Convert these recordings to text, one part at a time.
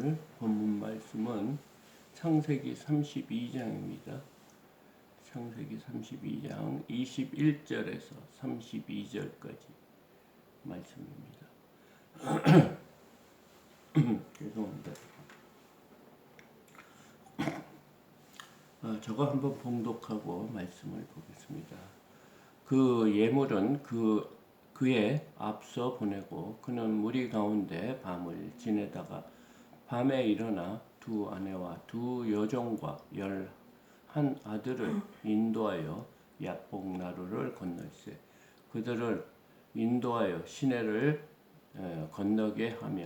오늘 본문 말씀은 창세기 32장입니다. 창세기 32장 21절에서 32절까지 말씀입니다. 죄송합니다. 저거 한번 봉독하고 말씀을 보겠습니다. 그 예물은 그에 앞서 보내고 그는 무리 가운데 밤을 지내다가 밤에 일어나 두 아내와 두 여종과 11 아들을 인도하여 야복 나루를 건널세 그들을 인도하여 시내를 건너게 하며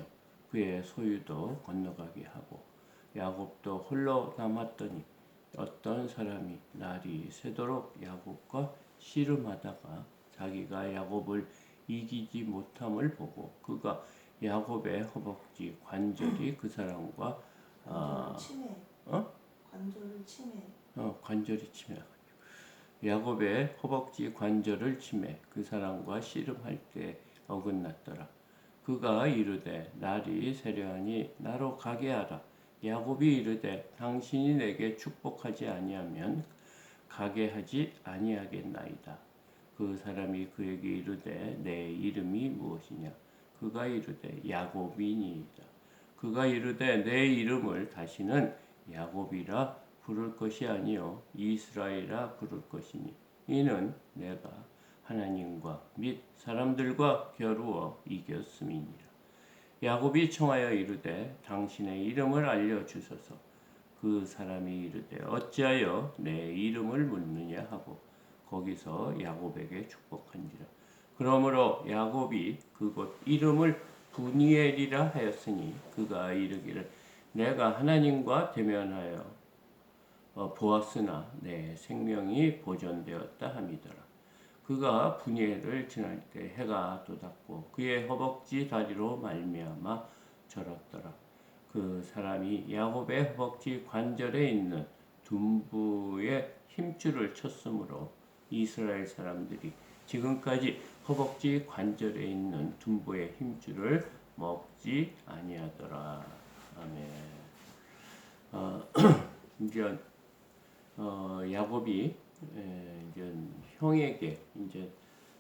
그의 소유도 건너가게 하고 야곱도 홀로 남았더니 어떤 사람이 날이 새도록 야곱과 씨름하다가 자기가 야곱을 이기지 못함을 보고 그가 야곱의 허벅지 관절이 그 사람과 관절이 치매 야곱의 허벅지 관절을 치매 그 사람과 씨름할 때 어긋났더라. 그가 이르되 날이 세려하니 나로 가게 하라. 야곱이 이르되 당신이 내게 축복하지 아니하면 가게 하지 아니하겠나이다. 그 사람이 그에게 이르되 내 이름이 무엇이냐? 그가 이르되 야곱이니이다. 그가 이르되 내 이름을 다시는 야곱이라 부를 것이 아니요 이스라엘이라 부를 것이니 이는 내가 하나님과 및 사람들과 겨루어 이겼음이니라. 야곱이 청하여 이르되 당신의 이름을 알려주소서. 그 사람이 이르되 어찌하여 내 이름을 묻느냐 하고 거기서 야곱에게 축복한지라. 그러므로 야곱이 그곳 이름을 브니엘이라 하였으니 그가 이르기를 내가 하나님과 대면하여 보았으나 내 생명이 보존되었다 함이더라. 그가 브니엘을 지날 때 해가 돋았고 그의 허벅지 다리로 말미암아 절었더라. 그 사람이 야곱의 허벅지 관절에 있는 둔부의 힘줄을 쳤으므로 이스라엘 사람들이 지금까지 허벅지 관절에 있는 둔부의 힘줄을 먹지 아니하더라. 아멘. 이제 야곱이 이제 형에게 이제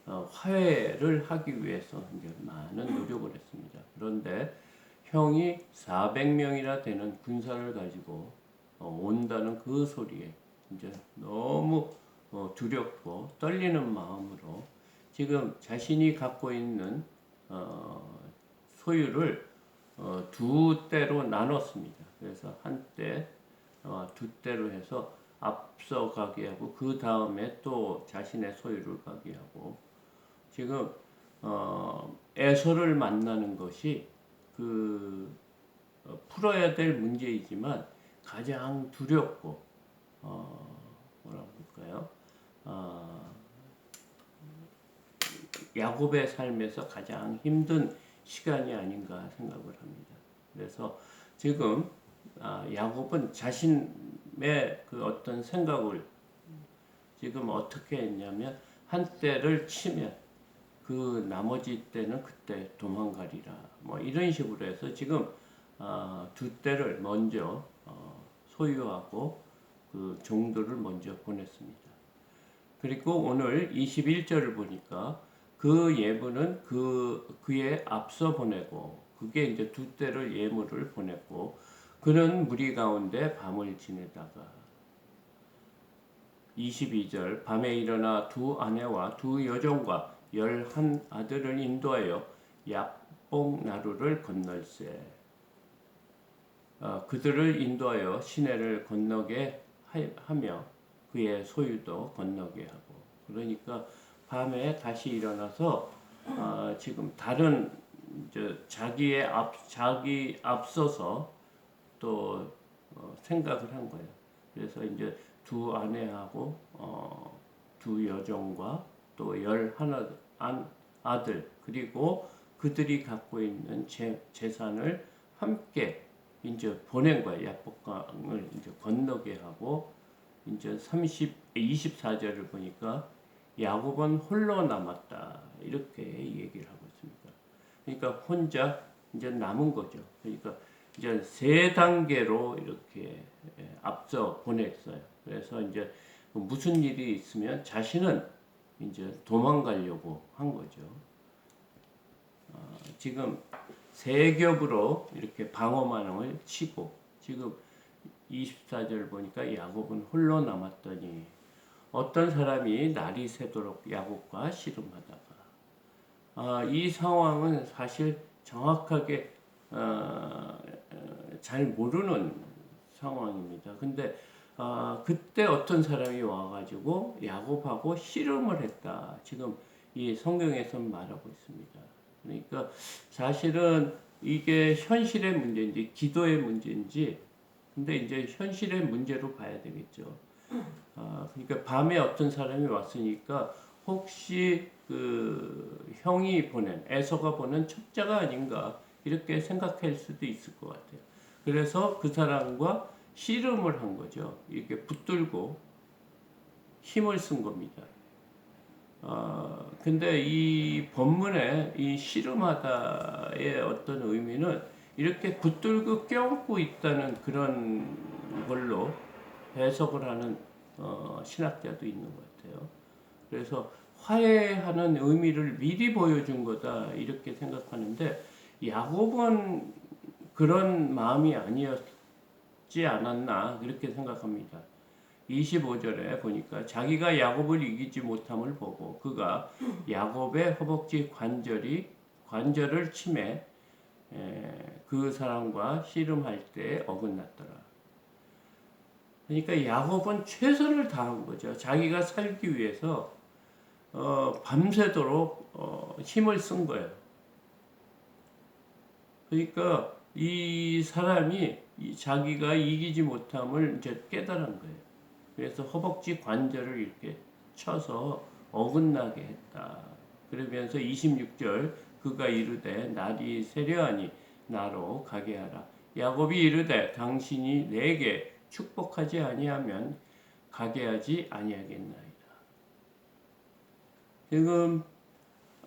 화해를 하기 위해서 이제 많은 노력을 했습니다. 그런데 형이 400명이나 되는 군사를 가지고 온다는 그 소리에 이제 너무 두렵고 떨리는 마음으로 지금 자신이 갖고 있는 소유를 두 때로 나눴습니다. 그래서 한때 두 때로 해서 앞서가게 하고 그 다음에 또 자신의 소유를 가게 하고 지금 에서를 만나는 것이 풀어야 될 문제이지만 가장 두렵고 뭐라고 할까요? 야곱의 삶에서 가장 힘든 시간이 아닌가 생각을 합니다. 그래서 지금 야곱은 자신의 그 어떤 생각을 지금 어떻게 했냐면 한때를 치면 그 나머지 때는 그때 도망가리라 뭐 이런 식으로 해서 지금 두 때를 먼저 소유하고 그 종들을 먼저 보냈습니다. 그리고 오늘 21절을 보니까 그 예물은 그에 앞서 보내고 그게 이제 두 때를 예물을 보냈고 그는 무리 가운데 밤을 지내다가 22절 밤에 일어나 두 아내와 두 여종과 11 아들을 인도하여 야복 나루를 건널세 그들을 인도하여 시내를 건너게 하며 그의 소유도 건너게 하고 그러니까 밤에 다시 일어나서 지금 다른 자기 앞서서 또 생각을 한 거예요. 그래서 이제 두 아내하고 두 여종과 또 11 아들 그리고 그들이 갖고 있는 재산을 함께 이제 보낸 거예요. 야복강을 이제 건너게 하고 이제 24절을 보니까 야곱은 홀로 남았다 이렇게 얘기를 하고 있습니다. 그러니까 혼자 이제 남은 거죠. 그러니까 이제 세 단계로 이렇게 앞서 보냈어요. 그래서 이제 무슨 일이 있으면 자신은 이제 도망가려고 한 거죠. 지금 세 겹으로 이렇게 방어만을 치고 지금 24절 보니까 야곱은 홀로 남았더니 어떤 사람이 날이 새도록 야곱과 씨름하다가 이 상황은 사실 정확하게 잘 모르는 상황입니다. 근데 그때 어떤 사람이 와가지고 야곱하고 씨름을 했다. 지금 이 성경에서 말하고 있습니다. 그러니까 사실은 이게 현실의 문제인지 기도의 문제인지 근데 이제 현실의 문제로 봐야 되겠죠. 그러니까 밤에 어떤 사람이 왔으니까 혹시 그 형이 보낸 에서가 보낸 첩자가 아닌가 이렇게 생각할 수도 있을 것 같아요. 그래서 그 사람과 씨름을 한 거죠. 이렇게 붙들고 힘을 쓴 겁니다. 근데 이 본문에 이 씨름하다의 어떤 의미는 이렇게 붙들고 껴안고 있다는 그런 걸로 해석을 하는 신학자도 있는 것 같아요. 그래서 화해하는 의미를 미리 보여준 거다 이렇게 생각하는데 야곱은 그런 마음이 아니었지 않았나 그렇게 생각합니다. 25절에 보니까 자기가 야곱을 이기지 못함을 보고 그가 야곱의 허벅지 관절을 치매 그 사람과 씨름할 때 어긋났더라. 그러니까 야곱은 최선을 다한 거죠. 자기가 살기 위해서 밤새도록 힘을 쓴 거예요. 그러니까 이 사람이 자기가 이기지 못함을 이제 깨달은 거예요. 그래서 허벅지 관절을 이렇게 쳐서 어긋나게 했다. 그러면서 26절 그가 이르되 날이 세려하니 나로 가게 하라. 야곱이 이르되 당신이 내게 축복하지 아니하면 가게 하지 아니하겠나이다. 지금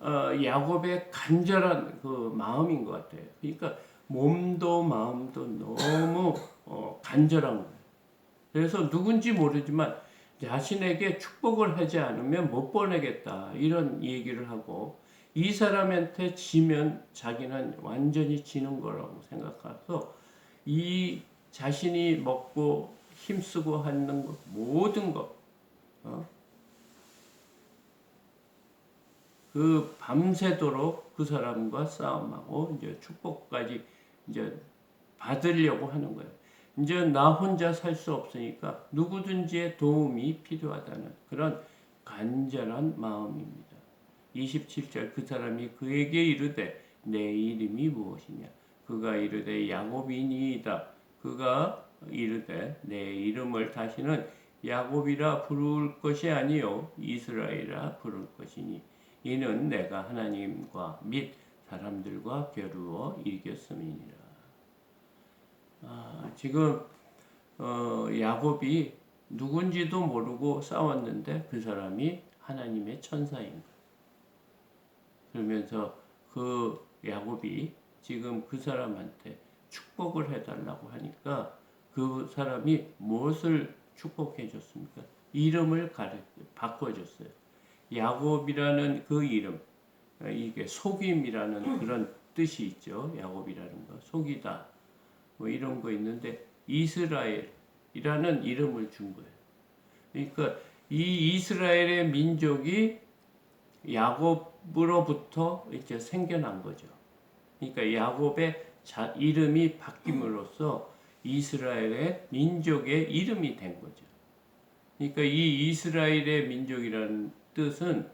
야곱의 간절한 그 마음인 것 같아요. 그러니까 몸도 마음도 너무 간절한 거예요. 그래서 누군지 모르지만 자신에게 축복을 하지 않으면 못 보내겠다 이런 얘기를 하고 이 사람한테 지면 자기는 완전히 지는 거라고 생각해서 이 자신이 먹고 힘쓰고 하는 것 모든 것 그 밤새도록 그 사람과 싸움하고 이제 축복까지 이제 받으려고 하는 거예요. 이제 나 혼자 살 수 없으니까 누구든지의 도움이 필요하다는 그런 간절한 마음입니다. 27절 그 사람이 그에게 이르되 내 이름이 무엇이냐 그가 이르되 야곱이니이다. 그가 이르되 내 이름을 다시는 야곱이라 부를 것이 아니요 이스라엘이라 부를 것이니 이는 내가 하나님과 및 사람들과 겨루어 이겼음이니라. 지금 야곱이 누군지도 모르고 싸웠는데 그 사람이 하나님의 천사인 거예요. 그러면서 그 야곱이 지금 그 사람한테 축복을 해달라고 하니까 그 사람이 무엇을 축복해 줬습니까? 이름을 바꿔줬어요. 야곱이라는 그 이름, 이게 속임이라는 그런 뜻이 있죠. 야곱이라는 거, 속이다. 뭐 이런 거 있는데 이스라엘이라는 이름을 준 거예요. 그러니까 이 이스라엘의 민족이 야곱으로부터 이제 생겨난 거죠. 그러니까 야곱의 이름이 바뀜으로써 이스라엘의 민족의 이름이 된 거죠. 그러니까 이 이스라엘이라는 뜻은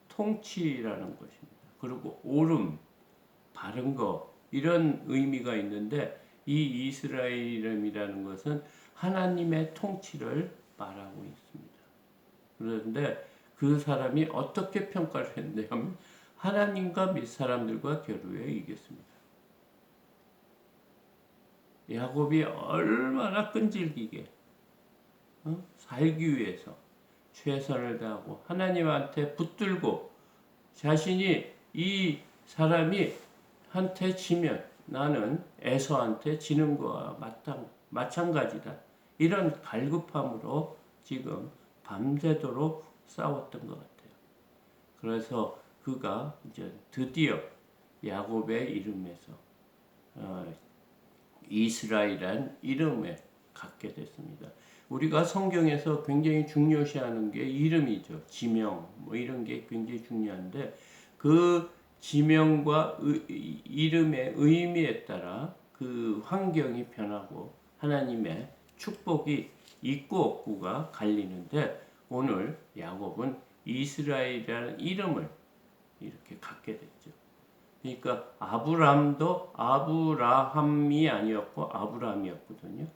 통치라는 것입니다. 그리고 옳음, 바른 거 이런 의미가 있는데 이 이스라엘이라는 것은 하나님의 통치를 말하고 있습니다. 그런데 그 사람이 어떻게 평가를 했냐면 하나님과 및 사람들과 겨루에 이겼습니다. 야곱이 얼마나 끈질기게 살기 위해서 최선을 다하고 하나님한테 붙들고 자신이 이 사람이 한테 지면 나는 에서한테 지는 거와 마찬가지다. 이런 갈급함으로 지금 밤새도록 싸웠던 것 같아요. 그래서 그가 이제 드디어 야곱의 이름에서 이스라엘이라는 이름에 갖게 됐습니다. 우리가 성경에서 굉장히 중요시하는 게 이름이죠. 지명 뭐 이런 게 굉장히 중요한데 그 지명과 이름의 의미에 따라 그 환경이 변하고 하나님의 축복이 있고 없고가 갈리는데 오늘 야곱은 이스라엘이라는 이름을 이렇게 갖게 됐죠. 그러니까 아브람도 아브라함이 아니었고 아브람이었거든요.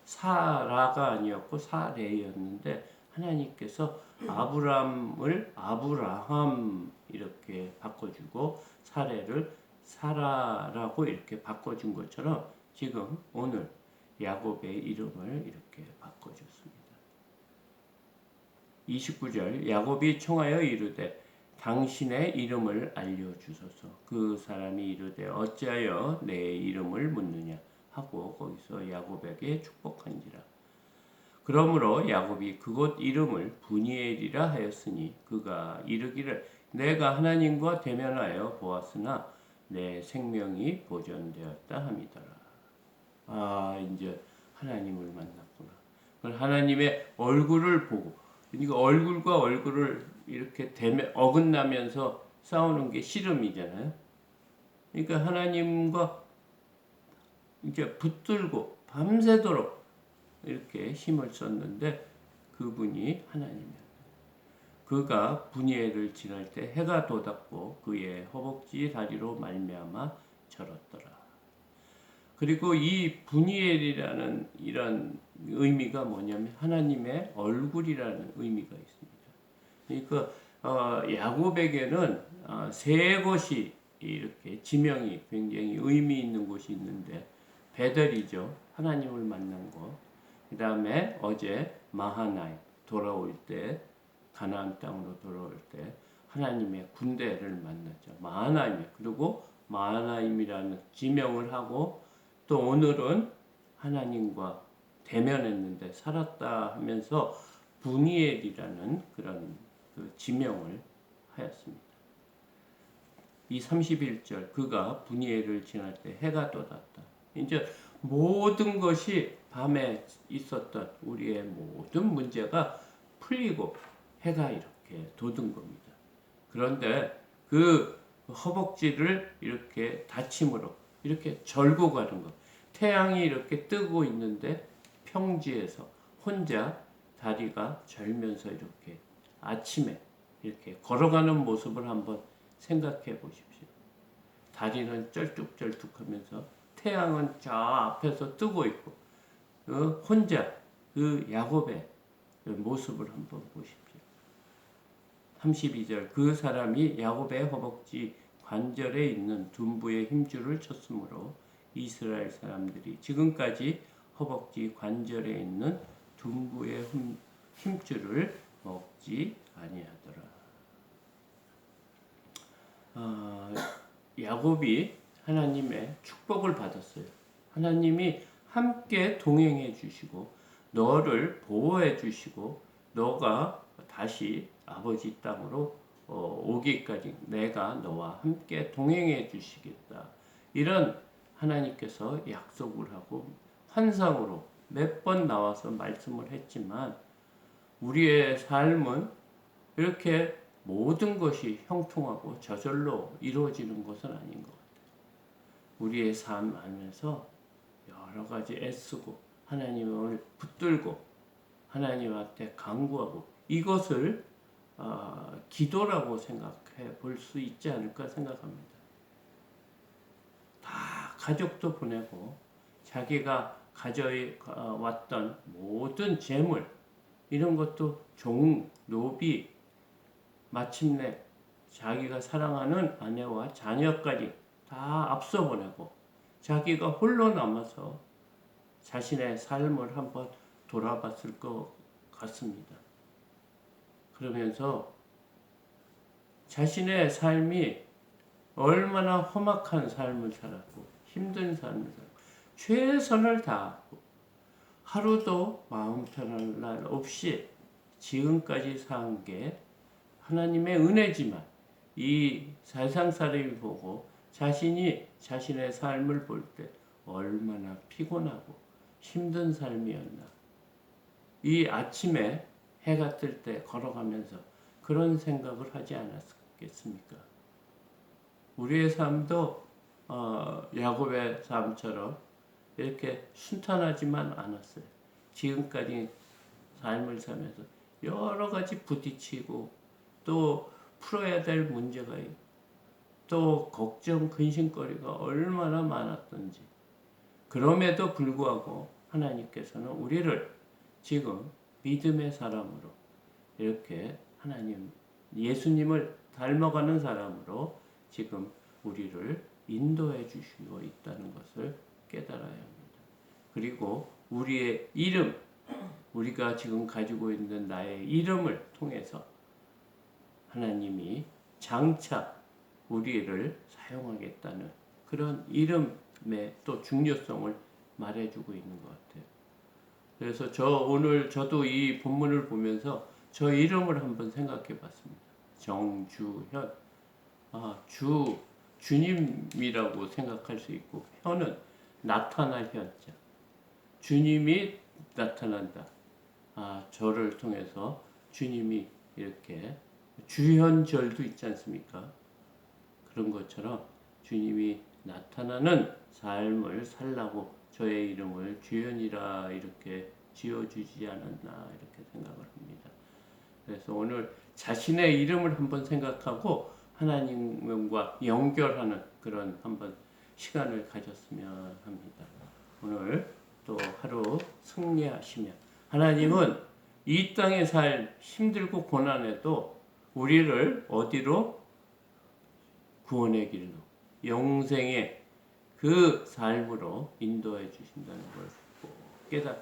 사라가 아니었고 사레였는데 하나님께서 아브람을 아브라함 이렇게 바꿔주고 사레를 사라라고 이렇게 바꿔준 것처럼 지금 오늘 야곱의 이름을 이렇게 바꿔줬습니다. 29절 야곱이 청하여 이르되 당신의 이름을 알려주소서. 그 사람이 이르되 어찌하여 내 이름을 묻느냐 하고 거기서 야곱에게 축복한지라. 그러므로 야곱이 그곳 이름을 브니엘이라 하였으니 그가 이르기를 내가 하나님과 대면하여 보았으나 내 생명이 보존되었다 함이더라. 이제 하나님을 만났구나. 하나님의 얼굴을 보고, 그러니까 얼굴과 얼굴을 이렇게 어긋나면서 싸우는 게 씨름이잖아요. 그러니까 하나님과 이제 붙들고 밤새도록 이렇게 힘을 썼는데 그분이 하나님이었다. 그가 브니엘을 지날 때 해가 돋았고 그의 허벅지 다리로 말미암아 절었더라. 그리고 이 브니엘이라는 이런 의미가 뭐냐면 하나님의 얼굴이라는 의미가 있습니다. 그러니까 야곱에게는 세 곳이 이렇게 지명이 굉장히 의미 있는 곳이 있는데 베델이죠. 하나님을 만난 곳. 그 다음에 어제 마하나임 돌아올 때 가나안 땅으로 돌아올 때 하나님의 군대를 만났죠. 마하나임. 그리고 마하나임이라는 지명을 하고 또 오늘은 하나님과 대면했는데 살았다 하면서 브니엘이라는 그런 그 지명을 하였습니다. 이 31절 그가 브니엘을 지날 때 해가 돋았다. 이제 모든 것이 밤에 있었던 우리의 모든 문제가 풀리고 해가 이렇게 돋은 겁니다. 그런데 그 허벅지를 이렇게 다침으로 이렇게 절고 가는 것. 태양이 이렇게 뜨고 있는데 평지에서 혼자 다리가 절면서 이렇게 아침에 이렇게 걸어가는 모습을 한번 생각해 보십시오. 다리는 쩔뚝쩔뚝하면서 태양은 저 앞에서 뜨고 있고 혼자 그 야곱의 그 모습을 한번 보십시오. 32절 그 사람이 야곱의 허벅지 관절에 있는 둔부의 힘줄을 쳤으므로 이스라엘 사람들이 지금까지 허벅지 관절에 있는 둔부의 힘줄을 먹지 아니하더라. 야곱이 하나님의 축복을 받았어요. 하나님이 함께 동행해 주시고 너를 보호해 주시고 너가 다시 아버지 땅으로 오기까지 내가 너와 함께 동행해 주시겠다. 이런 하나님께서 약속을 하고 환상으로 몇 번 나와서 말씀을 했지만 우리의 삶은 이렇게 모든 것이 형통하고 저절로 이루어지는 것은 아닌 것 같아요. 우리의 삶 안에서 여러 가지 애쓰고 하나님을 붙들고 하나님한테 간구하고 이것을 기도라고 생각해 볼 수 있지 않을까 생각합니다. 다 가족도 보내고 자기가 가져왔던 모든 재물 이런 것도 노비 마침내 자기가 사랑하는 아내와 자녀까지 다 앞서 보내고 자기가 홀로 남아서 자신의 삶을 한번 돌아봤을 것 같습니다. 그러면서 자신의 삶이 얼마나 험악한 삶을 살았고 힘든 삶을 살았고 최선을 다하고 하루도 마음 편할 날 없이 지금까지 산 게 하나님의 은혜지만 이 세상 사람이 보고 자신이 자신의 삶을 볼 때 얼마나 피곤하고 힘든 삶이었나. 이 아침에 해가 뜰 때 걸어가면서 그런 생각을 하지 않았겠습니까? 우리의 삶도 야곱의 삶처럼 이렇게 순탄하지만 않았어요. 지금까지 삶을 살면서 여러 가지 부딪히고 또 풀어야 될 문제가 있고 또 걱정, 근심거리가 얼마나 많았던지 그럼에도 불구하고 하나님께서는 우리를 지금 믿음의 사람으로 이렇게 하나님 예수님을 닮아가는 사람으로 지금 우리를 인도해 주시고 있다는 것을 깨달아야 합니다. 그리고 우리의 이름, 우리가 지금 가지고 있는 나의 이름을 통해서 하나님이 장차 우리를 사용하겠다는 그런 이름의 또 중요성을 말해주고 있는 것 같아요. 그래서 오늘 저도 이 본문을 보면서 저 이름을 한번 생각해 봤습니다. 정주현. 주님이라고 생각할 수 있고, 현은 나타날 현자. 주님이 나타난다. 저를 통해서 주님이 이렇게 주현절도 있지 않습니까? 그런 것처럼 주님이 나타나는 삶을 살라고 저의 이름을 주현이라 이렇게 지어주지 않았나 이렇게 생각을 합니다. 그래서 오늘 자신의 이름을 한번 생각하고 하나님과 연결하는 그런 한번 시간을 가졌으면 합니다. 오늘 또 하루 승리하시며 하나님은 이 땅의 삶 힘들고 고난에도 우리를 어디로? 구원의 길로 영생의 그 삶으로 인도해 주신다는 걸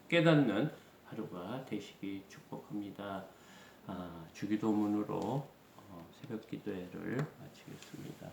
깨닫는 하루가 되시기 축복합니다. 주기도문으로 새벽 기도회를 마치겠습니다.